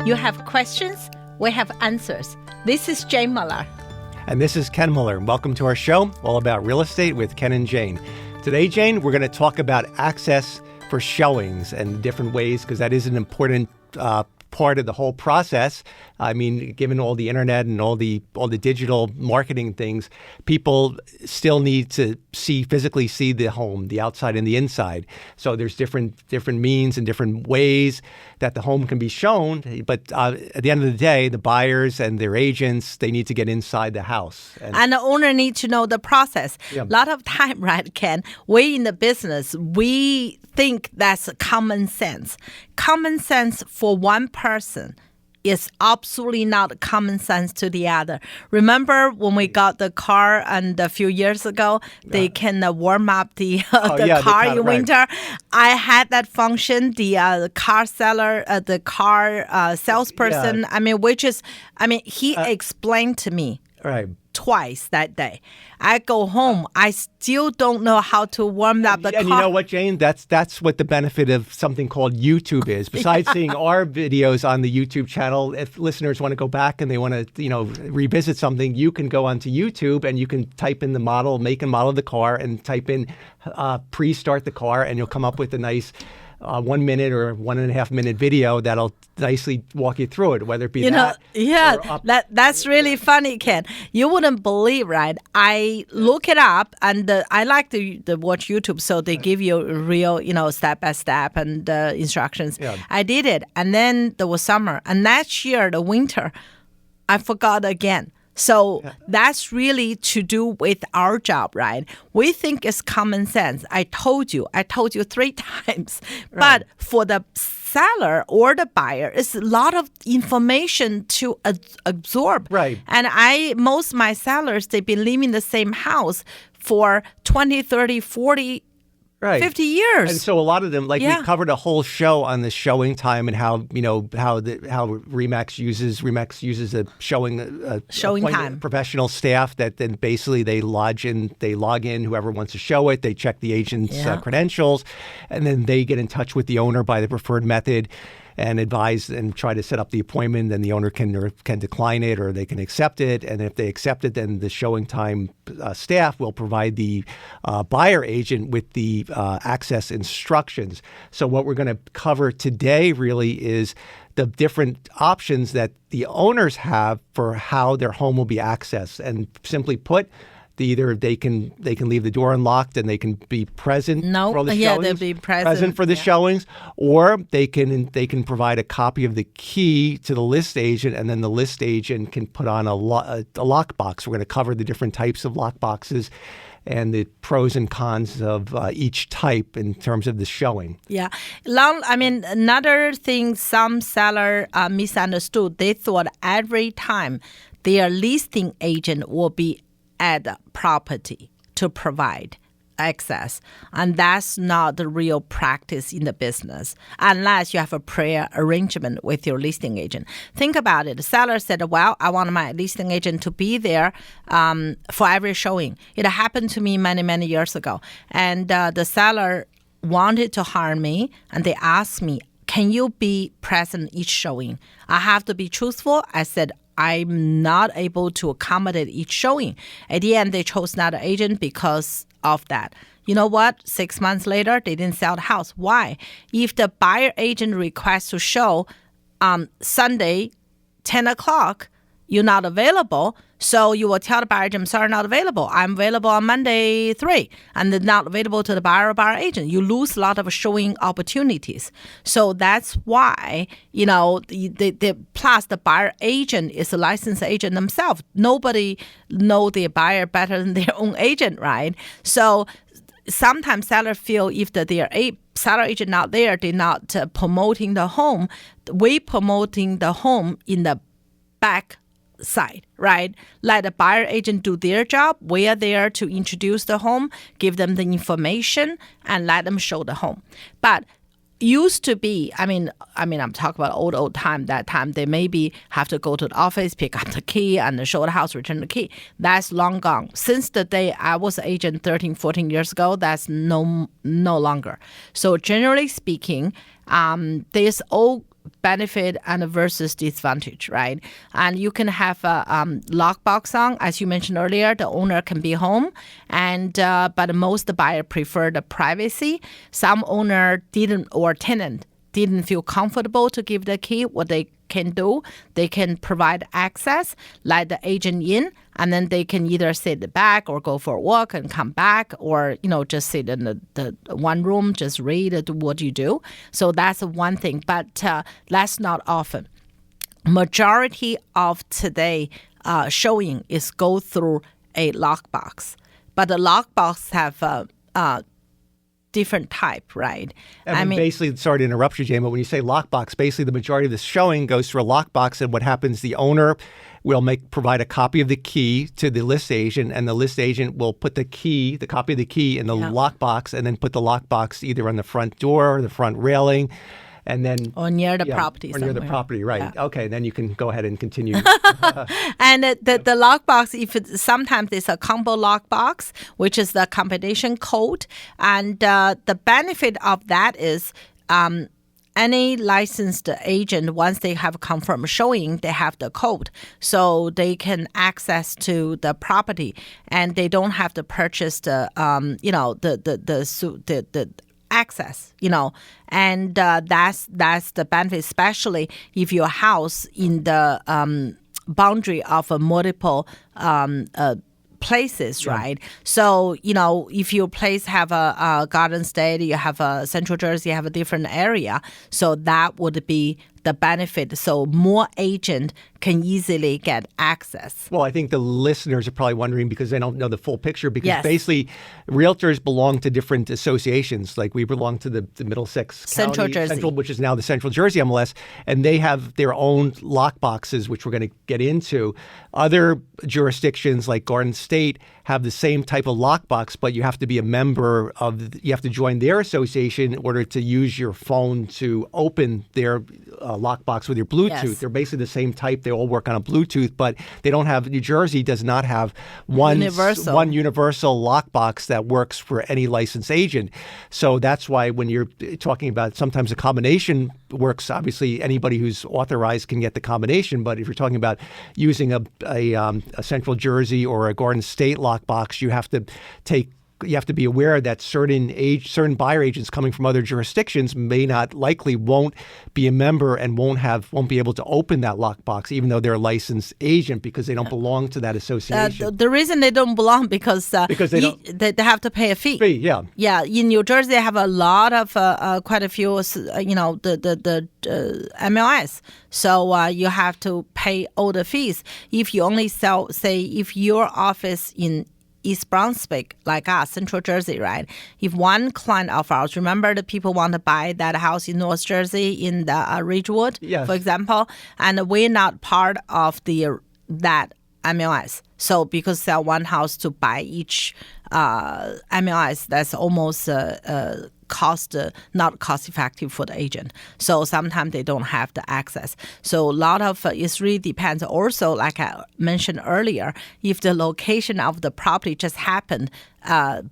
You have questions, we have answers. This is Jane Muller. And this is Ken Muller. Welcome to our show, all about real estate with Ken and Jane. Today, Jane, we're going to talk about access for showings and different ways, because that is an important part of the whole process. I mean, given all the internet and all the digital marketing things, people still need to physically see the home, the outside and the inside. So there's different means and different ways that the home can be shown. But at the end of the day, the buyers and their agents, they need to get inside the house. And the owner needs to know the process. A lot of time, right, Ken? We in the business, we think that's common sense. Common sense for one person is absolutely not common sense to the other. Remember when we got the car and a few years ago, they can warm up the car in winter. I had that function, the car seller, the car salesperson, he explained to me. Right. Twice that day. I go home. I still don't know how to warm up the car. And you know what, Jane? That's what the benefit of something called YouTube is. Besides seeing our videos on the YouTube channel, if listeners want to go back and they want to, revisit something, you can go onto YouTube and you can type in the model, make and model of the car, and type in pre-start the car, and you'll come up with a nice 1 minute or 1.5 minute video that'll nicely walk you through it, whether it be that's really funny, Ken. You wouldn't believe, right? I look it up, and I like to watch YouTube, so they give you real, step by step and instructions. Yeah. I did it, and then there was summer, and next year, the winter, I forgot again. So that's really to do with our job, right? We think it's common sense. I told you 3 times. Right. But for the seller or the buyer, it's a lot of information to absorb. Right. And most of my sellers, they've been living in the same house for 20, 30, 40 50 years. And so a lot of them, we covered a whole show on the showing time and how Remax uses a showing time professional staff that then basically they log in whoever wants to show it, they check the agent's credentials, and then they get in touch with the owner by the preferred method and advise and try to set up the appointment. Then the owner can decline it, or they can accept it. And if they accept it, then the showing time staff will provide the buyer agent with the access instructions. So what we're going to cover today really is the different options that the owners have for how their home will be accessed. And simply put, either they can leave the door unlocked and they can be present for all the showings. They'll be present for the showings, or they can provide a copy of the key to the list agent, and then the list agent can put on a lockbox. We're going to cover the different types of lockboxes and the pros and cons of each type in terms of the showing. Yeah. Another thing some seller misunderstood, they thought every time their listing agent will be at the property to provide access. And that's not the real practice in the business, unless you have a prior arrangement with your listing agent. Think about it. The seller said, well, I want my listing agent to be there for every showing. It happened to me many, many years ago. And the seller wanted to hire me, and they asked me, can you be present each showing? I have to be truthful. I said, I'm not able to accommodate each showing. At the end, they chose another agent because of that. You know what? 6 months later, they didn't sell the house. Why? If the buyer agent requests to show Sunday, 10 o'clock, you're not available, so you will tell the buyer agent, I'm sorry, not available. I'm available on Monday 3, and they're not available to the buyer or buyer agent. You lose a lot of showing opportunities. So that's why, plus the buyer agent is a licensed agent themselves. Nobody know their buyer better than their own agent, right? So sometimes sellers feel if their seller agent not there, they're not promoting the home. We promoting the home in the back side, right? Let the buyer agent do their job. We are there to introduce the home, give them the information, and let them show the home. But used to be, I'm talking about old time. That time they maybe have to go to the office, pick up the key, and show the house, return the key. That's long gone. Since the day I was an agent 13, 14 years ago, that's no longer. So generally speaking, there's benefit and versus disadvantage, right? And you can have a lockbox on, as you mentioned earlier. The owner can be home, and but most buyer prefer the privacy. Some owner didn't or tenant didn't feel comfortable to give the key. What they can do, they can provide access, let the agent in, and then they can either sit back or go for a walk and come back, or just sit in the one room, just read, do what you do. So that's one thing, but that's not often. Majority of today showing is go through a lockbox, but the lockbox have different type, right? I mean, basically, sorry to interrupt you, Jane, but when you say lockbox, basically the majority of the showing goes through a lockbox, and what happens, the owner will provide a copy of the key to the list agent, and the list agent will put the copy of the key in the lockbox, and then put the lockbox either on the front door or the front railing. And then or near the property or somewhere. near the property, right? Yeah. Okay, then you can go ahead and continue. And the lockbox, sometimes it's a combo lockbox, which is the combination code, and the benefit of that is any licensed agent, once they have confirmed showing, they have the code, so they can access to the property, and they don't have to purchase the access, and that's the benefit, especially if your house in the boundary of a multiple places, right? So, if your place have a Garden State, you have a Central Jersey, you have a different area, so that would be the benefit. So more agent can easily get access. Well, I think the listeners are probably wondering because they don't know the full picture, because basically realtors belong to different associations. Like we belong to the Middlesex Central Jersey, which is now the Central Jersey MLS, and they have their own lock boxes, which we're going to get into. Other jurisdictions like Garden State have the same type of lockbox, but you have to be a member you have to join their association in order to use your phone to open their lockbox with your Bluetooth. Yes. They're basically the same type. They all work on a Bluetooth, but they don't have, New Jersey does not have one universal lockbox that works for any licensed agent. So that's why when you're talking about sometimes a combination works, obviously anybody who's authorized can get the combination, but if you're talking about using a Central Jersey or a Garden State lockbox, you have to be aware that certain buyer agents coming from other jurisdictions won't be a member and won't be able to open that lockbox, even though they're a licensed agent, because they don't belong to that association. The reason they don't belong because they have to pay a fee. Yeah. In New Jersey, they have a lot of quite a few the MLS. So you have to pay all the fees. If you only sell, say, if your office in East Brunswick, like us, Central Jersey, right? If one client of ours, remember the people want to buy that house in North Jersey in the Ridgewood, for example, and we're not part of that MLS. So because sell one house to buy each MLS, that's almost not cost effective for the agent. So sometimes they don't have the access. So a lot of it really depends. Also, like I mentioned earlier, if the location of the property just happened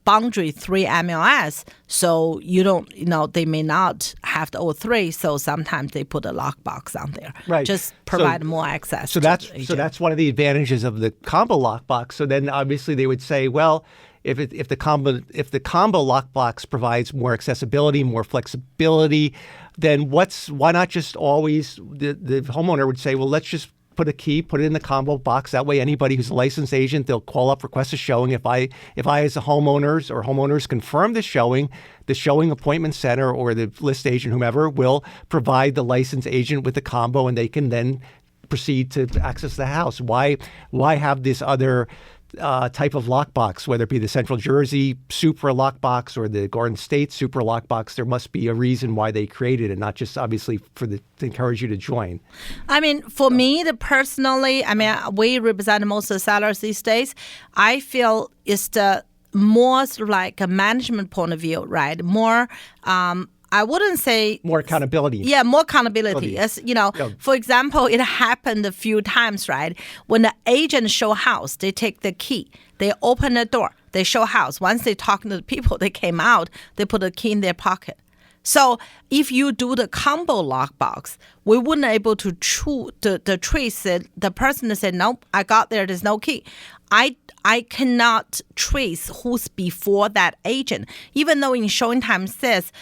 boundary 3 MLS, so you don't, they may not have the all 3. So sometimes they put a lockbox on there, right? Just provide more access. So that's one of the advantages of the combo lockbox. So then obviously they would say, well, if the combo lockbox provides more accessibility, more flexibility, then why not just always the homeowner would say, well, let's just put it in the combo box. That way, anybody who's a licensed agent, they'll call up, request a showing. If I as a homeowners confirm the showing appointment center or the list agent, whomever, will provide the licensed agent with the combo, and they can then proceed to access the house. Why have this other type of lockbox, whether it be the Central Jersey Supra lockbox or the Garden State Supra lockbox? There must be a reason why they created it, not just obviously to encourage you to join. I mean, for me, personally, we represent most of the sellers these days. I feel it's the more sort of like a management point of view, right? More I wouldn't say more accountability. Yeah, more accountability. As for example, it happened a few times, right? When the agent show house, they take the key, they open the door, they show house. Once they talk to the people, they came out, they put the key in their pocket. So if you do the combo lockbox, we wouldn't able to trace it. The person said, nope, I got there, there's no key. I cannot trace who's before that agent, even though in showing time says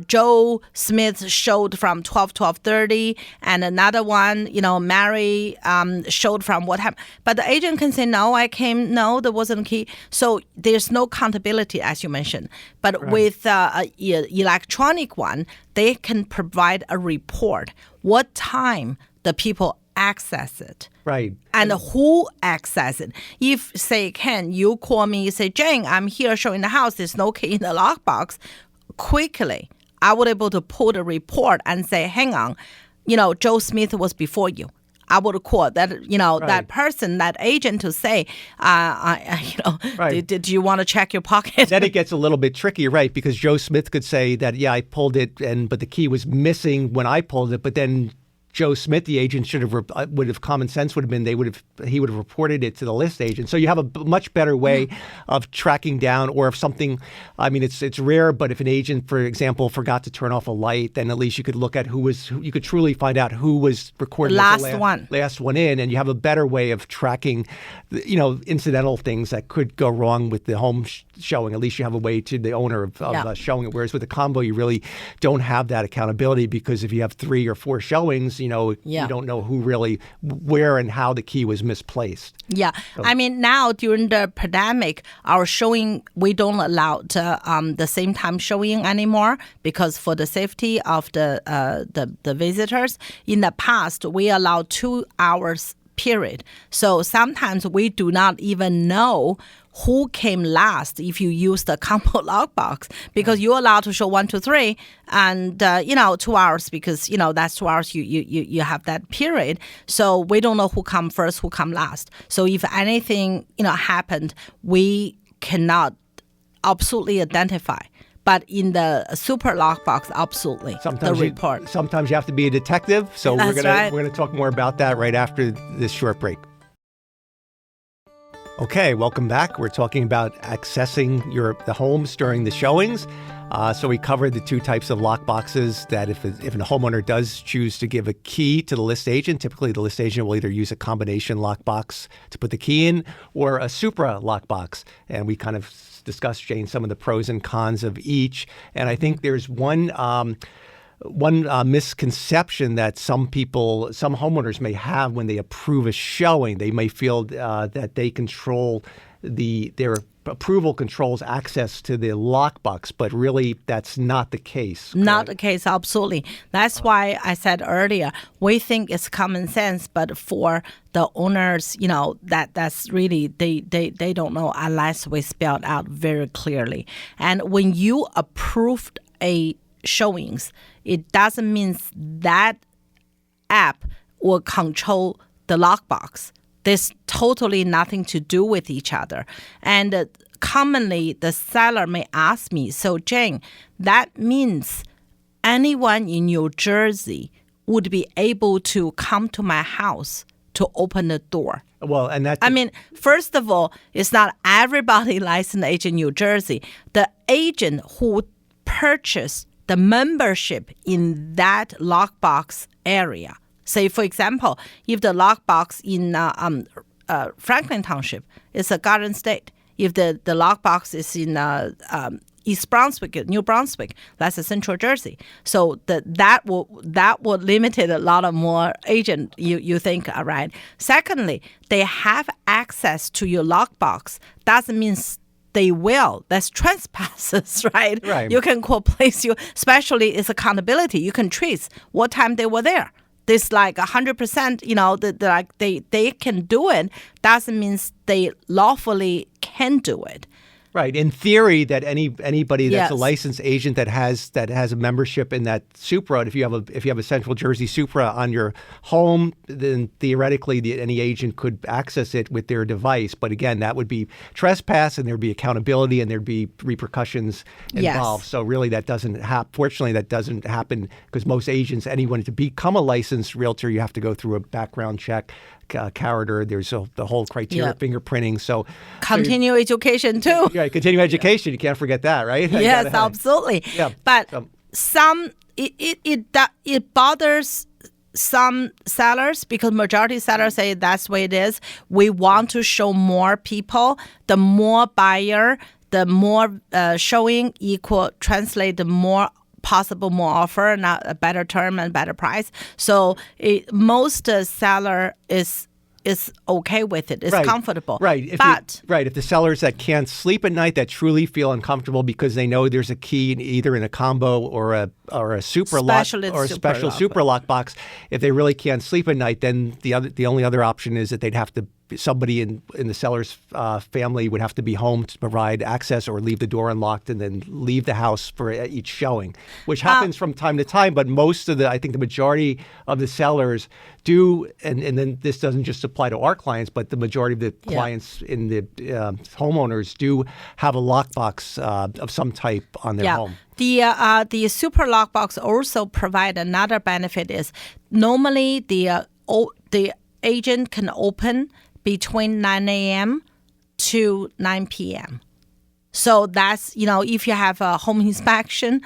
Joe Smith showed from 12:30, and another one, Mary showed from what happened. But the agent can say, no, I came, no, there wasn't a key. So there's no accountability, as you mentioned. But with electronic one, they can provide a report, what time the people access it. Right. And who access it. If, say, Ken, you call me, you say, Jane, I'm here showing the house, there's no key in the lockbox. Quickly, I would able to pull the report and say, hang on, Joe Smith was before you. I would call that, that person, that agent to say, did you want to check your pocket? Then it gets a little bit tricky, right? Because Joe Smith could say that, yeah, I pulled it, but the key was missing when I pulled it, but then Joe Smith, the agent, common sense would have been he would have reported it to the list agent. So you have a much better way of tracking down, or if something, I mean, it's rare, but if an agent, for example, forgot to turn off a light, then at least you could look at you could truly find out who was recorded last one in, and you have a better way of tracking, incidental things that could go wrong with the home showing. At least you have a way to the owner of showing it. Whereas with a combo, you really don't have that accountability, because if you have 3 or 4 showings, you don't know where and how the key was misplaced. Yeah. So, I mean, now during the pandemic, our showing, we don't allow the same time showing anymore, because for the safety of the visitors. In the past, we allowed 2 hours period. So sometimes we do not even know who came last if you use the combo lockbox, because you're allowed to show 1, 2, 3 and 2 hours, because that's 2 hours you have that period. So we don't know who come first, who come last. So if anything happened, we cannot absolutely identify. But in the super lockbox, absolutely, sometimes the report. Sometimes you have to be a detective. So we're gonna talk more about that right after this short break. Okay, welcome back. We're talking about accessing the homes during the showings. So we covered the 2 types of lock boxes that if a homeowner does choose to give a key to the list agent, typically the list agent will either use a combination lockbox to put the key in or a Supra lockbox. And we kind of discussed, Jane, some of the pros and cons of each. And I think there's one misconception that some homeowners may have when they approve a showing. They may feel that they control their approval controls access to the lockbox, but really that's not the case. Correct? Not the case, absolutely. That's why I said earlier, we think it's common sense, but for the owners, that's really, they don't know unless we spelled out very clearly. And when you approved a showings, it doesn't mean that app will control the lockbox. There's totally nothing to do with each other. And commonly, the seller may ask me, so Jane, that means anyone in New Jersey would be able to come to my house to open the door. Well, and that, I mean, first of all, it's not everybody licensed agent in New Jersey. The agent who purchased the membership in that lockbox area. Say, for example, if the lockbox in Franklin Township is a Garden State, if the lockbox is in East Brunswick, New Brunswick, that's a Central Jersey. So that will limit it a lot of more agent, you think, right? Secondly, they have access to your lockbox. Doesn't mean they will. That's trespasses, right? Right. You can call police. Especially it's accountability. You can trace what time they were there. This 100%, they can do it. Doesn't mean they lawfully can do it. Right. In theory, that anybody that's a licensed agent that has a membership in that Supra, if you have a Central Jersey Supra on your home, then theoretically any agent could access it with their device. But again, that would be trespass, and there'd be accountability, and there'd be repercussions involved. Yes. So really, that doesn't happen. Fortunately, that doesn't happen, because most agents, anyone to become a licensed realtor, you have to go through a background check. Character, there's the whole criteria, fingerprinting. So education too. Yeah, continue education. You can't forget that, right? Yes, absolutely. Yeah, but it bothers some sellers because majority sellers say that's the way it is. We want to show more people. The more buyer, the more showing equal translate the more possible, more offer, not a better term and better price. So most seller is okay with it. It's comfortable. Right. If the sellers that can't sleep at night, that truly feel uncomfortable because they know there's a key either in a combo or a super lock or a special super lock box, if they really can't sleep at night, then the only other option is that they'd have to somebody in the seller's family would have to be home to provide access or leave the door unlocked and then leave the house for each showing, which happens from time to time. But I think the majority of the sellers do, and then this doesn't just apply to our clients, but the majority of the clients in the homeowners do have a lockbox of some type on their home. The super lockbox also provide another benefit is normally the agent can open between 9 a.m. to 9 p.m. So that's, if you have a home inspection,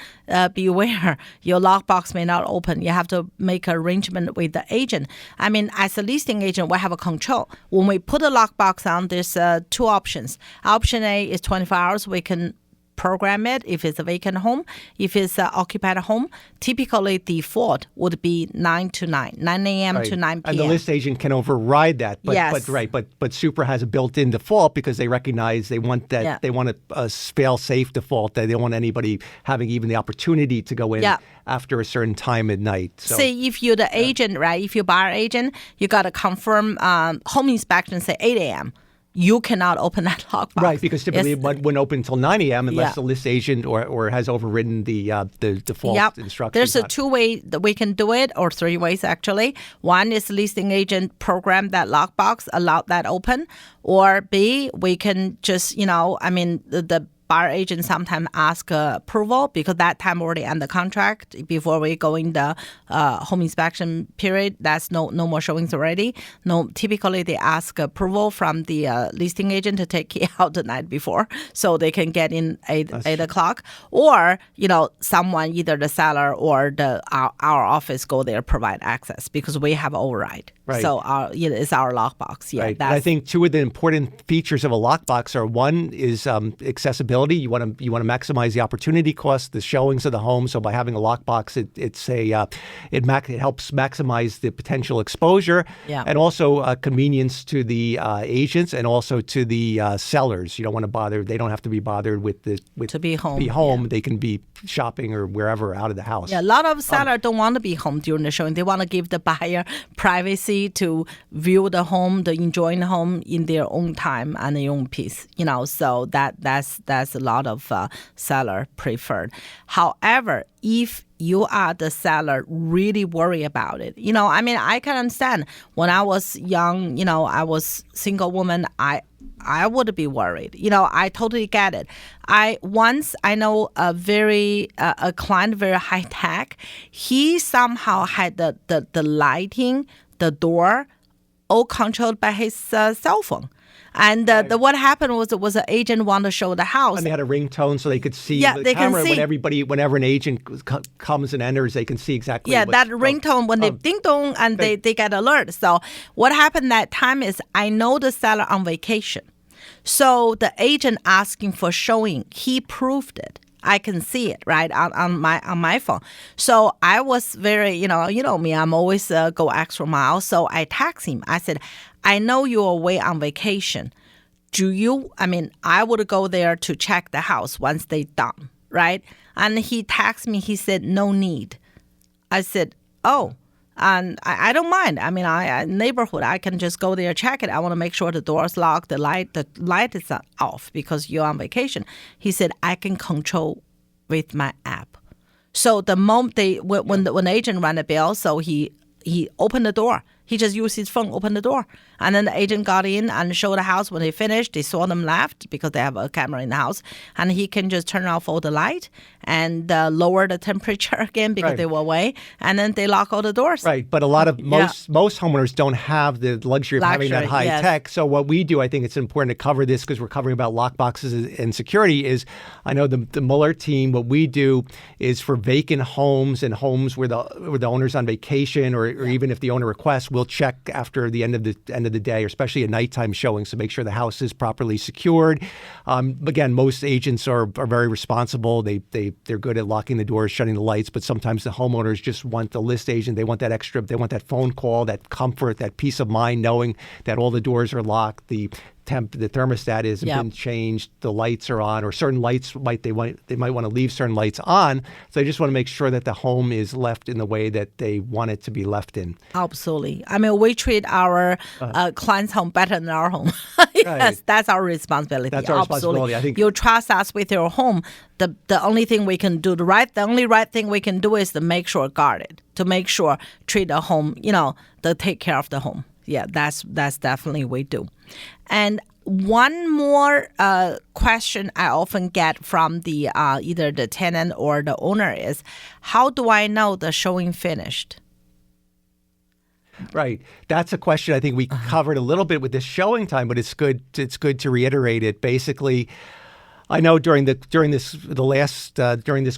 beware, your lockbox may not open. You have to make an arrangement with the agent. I mean, as a listing agent, we have a control. When we put a lockbox on, there's two options. Option A is 24 hours. We can program it if it's a vacant home. If it's an occupied home, typically default would be 9 a.m. to 9 p.m. And the list agent can override that. But, yes. But Super has a built-in default because they recognize they want that they want a fail-safe default. They don't want anybody having even the opportunity to go in after a certain time at night. So, say if you're the agent, right? If you're buyer agent, you got to confirm home inspection, say 8 a.m. You cannot open that lockbox. Right, because typically it wouldn't open until 9 a.m. unless the list agent or has overridden the default instructions. There's a two-way that we can do it, or three ways actually. One is listing agent program that lockbox, allow that open. Or B, we can just, the buyer agent sometimes ask approval because that time already under contract before we go in the home inspection period. That's no more showings already. No, typically they ask approval from the listing agent to take it out the night before so they can get in 8 o'clock. Or someone, either the seller or our office, go there provide access because we have override. Right. So it's our lockbox. Yeah, right. And I think two of the important features of a lockbox are, one is accessibility. You want to maximize the opportunity cost, the showings of the home. So by having a lockbox, it helps maximize the potential exposure, and also convenience to the agents and also to the sellers. You don't want to bother; they don't have to be bothered to be home. Yeah. They can be shopping or wherever out of the house. Yeah, a lot of sellers don't want to be home during the showing. They want to give the buyer privacy to view the home, to enjoy the home in their own time and their own peace. So that's a lot of seller preferred. However, if you are the seller really worry about it, I can understand. When I was young, I was single woman, I would be worried. I totally get it. I know a client, very high tech. He somehow had the lighting, the door, all controlled by his cell phone. And what happened was an agent wanted to show the house. And they had a ringtone so they could see the camera whenever an agent comes and enters, they can see exactly that ringtone when they ding dong and they get alert. So what happened that time is I know the seller on vacation. So the agent asking for showing, he proved it. I can see it right on my phone. So I was very, you know me, I'm always go extra mile. So I text him. I said, I know you're away on vacation. I would go there to check the house once they done, right? And he texted me. He said, no need. I said, oh. And I don't mind. Neighborhood, I can just go there, check it. I want to make sure the door's locked, the light is off because you're on vacation. He said, I can control with my app. So the moment when the agent ran the bill, so he opened the door. He just used his phone, opened the door. And then the agent got in and showed the house. When they finished, they saw them left because they have a camera in the house. And he can just turn off all the light and lower the temperature again because they were away. And then they lock all the doors. Right. But a lot of most homeowners don't have the luxury of having that high tech. So what we do, I think it's important to cover this because we're covering about lock boxes and security is, I know the Mueller team, what we do is for vacant homes and homes where the owner's on vacation or even if the owner requests, we'll check after the end of the day, or especially a nighttime showing, to make sure the house is properly secured. Again, most agents are very responsible. They're good at locking the doors, shutting the lights, but sometimes the homeowners just want the list agent. They want that extra, they want that phone call, that comfort, that peace of mind, knowing that all the doors are locked, the thermostat hasn't been changed, the lights are on, or certain lights they might want to leave certain lights on. So they just want to make sure that the home is left in the way that they want it to be left in. Absolutely. I mean, we treat our clients' home better than our home. Yes, that's our responsibility. That's our responsibility. I think you trust us with your home. The only thing we can do, the only right thing we can do is to make sure guarded, to make sure treat the home, to take care of the home. Yeah, that's definitely we do. And one more question I often get from the either the tenant or the owner is, how do I know the showing finished? Right. That's a question I think we covered a little bit with this showing time, but it's good to reiterate it. Basically, I know during this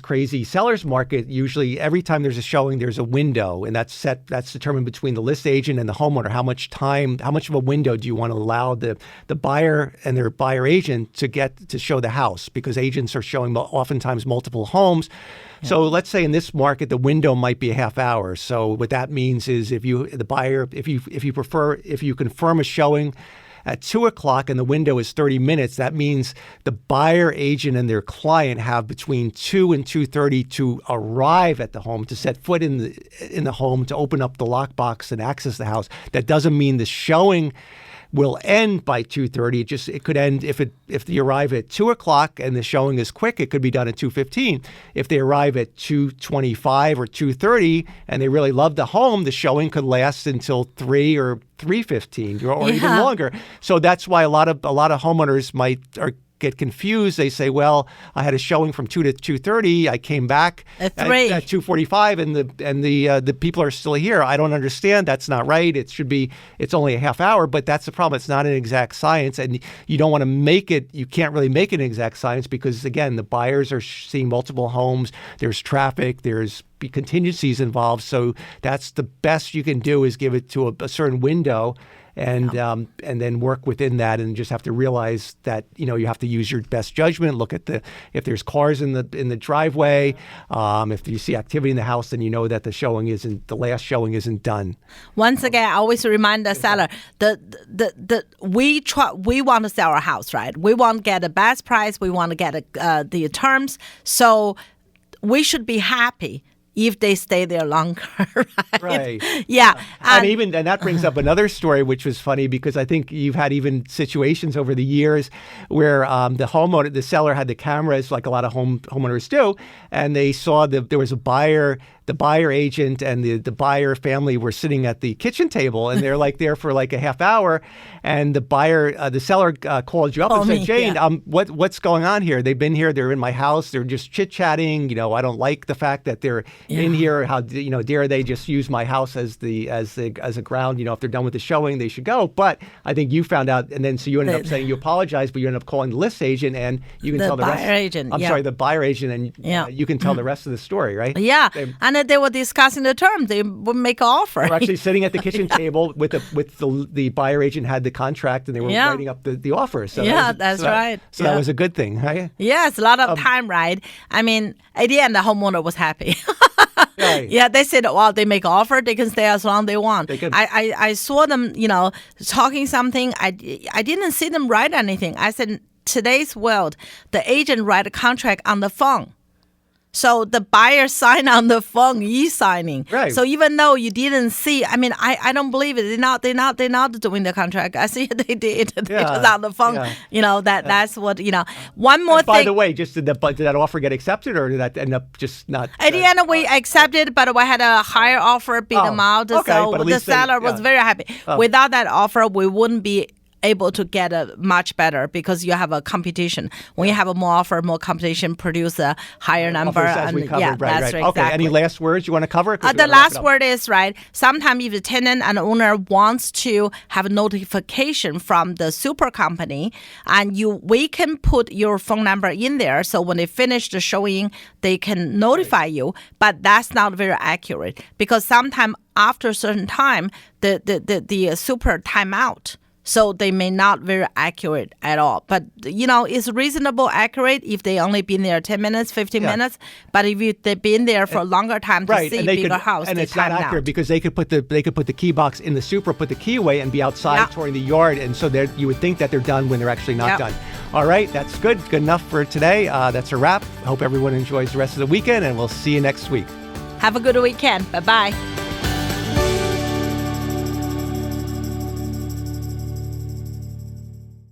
crazy seller's market, usually every time there's a showing, there's a window, and that's determined between the list agent and the homeowner. How much of a window do you want to allow the buyer and their buyer agent to show the house? Because agents are showing oftentimes multiple homes. Yeah. So let's say in this market, the window might be a half hour. So what that means is if you confirm a showing at 2 o'clock and the window is 30 minutes, that means the buyer agent and their client have between 2 and 2:30 to arrive at the home, to set foot in the home, to open up the lockbox and access the house. That doesn't mean the showing will end by 2:30. It could end if they arrive at 2 o'clock and the showing is quick, it could be done at 2:15. If they arrive at 2:25 or 2:30 and they really love the home, the showing could last until 3 or 3:15 or even longer. So that's why a lot of homeowners get confused. They say, well, I had a showing from 2 to 2:30. I came back at 2:45 and the people are still here. I don't understand. That's not right. It's only a half hour, but that's the problem. It's not an exact science, and you don't want to make it. You can't really make it an exact science because, again, the buyers are seeing multiple homes. There's traffic. There's contingencies involved. So that's the best you can do is give it to a certain window. And then work within that, and just have to realize that you have to use your best judgment. Look at if there's cars in the driveway, if you see activity in the house, then you know that the last showing isn't done. Once again, I always remind the seller we want to sell our house, right? We want to get the best price. We want to get the terms. So we should be happy if they stay there longer, right? Yeah. And that brings up another story, which was funny because I think you've had even situations over the years where the seller had the cameras, like a lot of homeowners do, and they saw there was a buyer. The buyer agent and the buyer family were sitting at the kitchen table, and they're there for a half hour. And the seller called you up and said, Jane, what's going on here? They've been here. They're in my house. They're just chit chatting. I don't like the fact that they're in here. How dare they just use my house as a ground? If they're done with the showing, they should go. But I think you found out, and then so you ended up saying you apologized, but you ended up calling the list agent, and you can tell the rest. The buyer agent, and you can tell the rest of the story, right? Yeah, and they were discussing the terms. They would make an offer. They were actually sitting at the kitchen table with the buyer agent had the contract, and they were writing up the offer. So that's right. So that was a good thing, right? Yes, a lot of time, right? I mean, at the end, the homeowner was happy. Right. Yeah, they said, well, they make an offer. They can stay as long as they want. I saw them, talking something. I didn't see them write anything. I said, today's world, the agent write a contract on the phone. So the buyer signed on the phone, e-signing. Right. So even though you didn't see, I mean, I don't believe it. They're not doing the contract. I see they did. They just on the phone. Yeah. You know, that's what, you know. One more And thing. by the way, just did that offer get accepted, or did that end up just not? At the end, we accepted, but we had a higher offer, beat them out. Okay, so but at the least they- seller was yeah. very happy. Without that offer, we wouldn't be able to get a much better because you have a competition. When you have a more offer, more competition, produce a higher number. Offers, as we covered, yeah, right, that's right. exactly. Okay. Any last words you want to cover? 'Cause we The gotta wrap it last up. word is, right, sometimes if the tenant and owner wants to have a notification from the super company, and we can put your phone number in there, so when they finish the showing, they can notify you, but that's not very accurate because sometimes after a certain time, the super time out. So they may not very accurate at all. But, you know, it's reasonable accurate if they only been there 10 minutes, 15 minutes. But if they've been there for a longer time to Right, see and they bigger could, house, and they it's not time accurate out. because they could put the key box in the super, put the key away, and be outside Yeah. touring the yard, and so you would think that they're done when they're actually not Yep. done. All right, that's good enough for today. That's a wrap. Hope everyone enjoys the rest of the weekend, and we'll see you next week. Have a good weekend. Bye-bye.